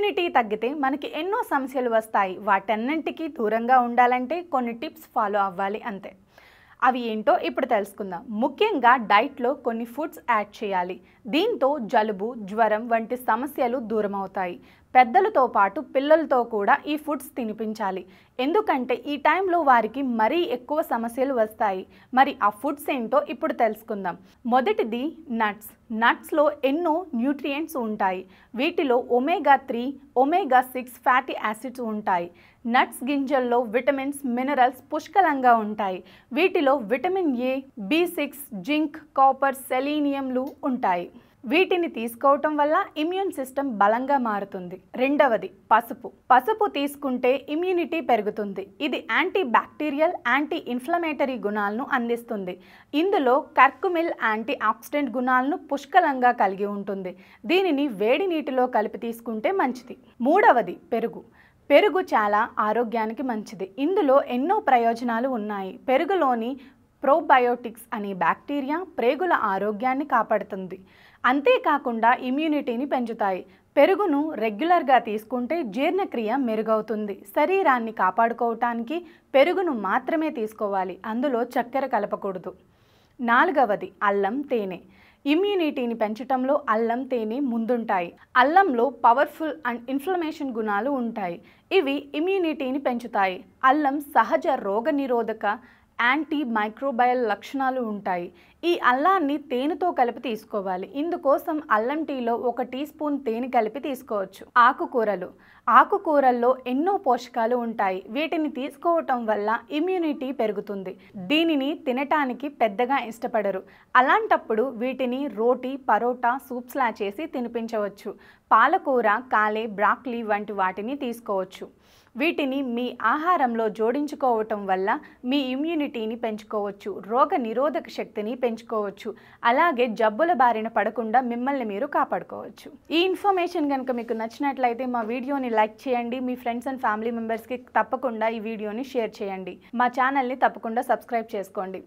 Immunity తగ్గితే మనకి ఎన్నో సమస్యలు వస్తాయి. వాటన్నింటికి దూరంగా ఉండాలంటే కొన్ని టిప్స్ ఫాలో అవ్వాలి అంతే. అవి ఏంటో ఇప్పుడు తెలుసుకుందాం. ముఖ్యంగా డైట్లో కొన్ని ఫుడ్స్ యాడ్ చేయాలి. దీంతో జలుబు, జ్వరం వంటి సమస్యలు దూరం అవుతాయి. పెద్దలతో పాటు పిల్లలతో కూడా ఈ ఫుడ్స్ తినిపించాలి. ఎందుకంటే ఈ టైంలో వారికి మరీ ఎక్కువ సమస్యలు వస్తాయి. మరి ఆ ఫుడ్స్ ఏంటో ఇప్పుడు తెలుసుకుందాం. మొదటిది నట్స్. నట్స్లో ఎన్నో న్యూట్రియంట్స్ ఉంటాయి. వీటిలో ఒమేగా 3, ఒమేగా 6 ఫ్యాటీ యాసిడ్స్ ఉంటాయి. నట్స్ గింజల్లో విటమిన్స్, మినరల్స్ పుష్కలంగా ఉంటాయి. వీటిలో vitamin A, B6, zinc, copper, సెలీనియంలు ఉంటాయి. వీటిని తీసుకోవటం వల్ల ఇమ్యూన్ సిస్టమ్ బలంగా మారుతుంది. రెండవది పసుపు. పసుపు తీసుకుంటే ఇమ్యూనిటీ పెరుగుతుంది. ఇది యాంటీ బ్యాక్టీరియల్, యాంటీ ఇన్ఫ్లమేటరీ గుణాలను అందిస్తుంది. ఇందులో కర్కుమిల్ యాంటీ ఆక్సిడెంట్ గుణాలను పుష్కలంగా కలిగి ఉంటుంది. దీనిని వేడి నీటిలో కలిపి తీసుకుంటే మంచిది. మూడవది పెరుగు. పెరుగు చాలా ఆరోగ్యానికి మంచిది. ఇందులో ఎన్నో ప్రయోజనాలు ఉన్నాయి. పెరుగులోని ప్రోబయోటిక్స్ అనే బ్యాక్టీరియా ప్రేగుల ఆరోగ్యాన్ని కాపాడుతుంది. అంతేకాకుండా ఇమ్యూనిటీని పెంచుతాయి. పెరుగును రెగ్యులర్గా తీసుకుంటే జీర్ణక్రియ మెరుగవుతుంది. శరీరాన్ని కాపాడుకోవటానికి పెరుగును మాత్రమే తీసుకోవాలి. అందులో చక్కెర కలపకూడదు. నాలుగవది అల్లం, తేనె. ఇమ్యూనిటీని పెంచడంలో అల్లం, తేనె ముందుంటాయి. అల్లంలో పవర్ఫుల్ అండ్ ఇన్ఫ్లమేషన్ గుణాలు ఉంటాయి. ఇవి ఇమ్యూనిటీని పెంచుతాయి. అల్లం సహజ రోగనిరోధక, యాంటీ మైక్రోబయల్ లక్షణాలు ఉంటాయి. ఈ అల్లాన్ని తేనెతో కలిపి తీసుకోవాలి. ఇందుకోసం అల్లం టీలో 1 టీ స్పూన్ తేనె కలిపి తీసుకోవచ్చు. ఆకుకూరలు. ఆకుకూరల్లో ఎన్నో పోషకాలు ఉంటాయి. వీటిని తీసుకోవటం వల్ల ఇమ్యూనిటీ పెరుగుతుంది. దీనిని తినటానికి పెద్దగా ఇష్టపడరు. అలాంటప్పుడు వీటిని రోటీ, పరోటా, సూప్స్లా చేసి తినిపించవచ్చు. పాలకూర, కాలే, బ్రాక్లీ వంటి వాటిని తీసుకోవచ్చు. వీటిని మీ ఆహారంలో జోడించుకోవటం వల్ల మీ ఇమ్యూనిటీని పెంచుకోవచ్చు. రోగ నిరోధక శక్తిని పెంచుకోవచ్చు. అలాగే జబ్బుల బారిన పడకుండా మిమ్మల్ని మీరు కాపాడుకోవచ్చు. ఈ ఇన్ఫర్మేషన్ కనుక మీకు నచ్చినట్లయితే మా వీడియోని లైక్ చేయండి. మీ ఫ్రెండ్స్ అండ్ ఫ్యామిలీ మెంబర్స్కి తప్పకుండా ఈ వీడియోని షేర్ చేయండి. మా ఛానల్ని తప్పకుండా సబ్స్క్రైబ్ చేసుకోండి.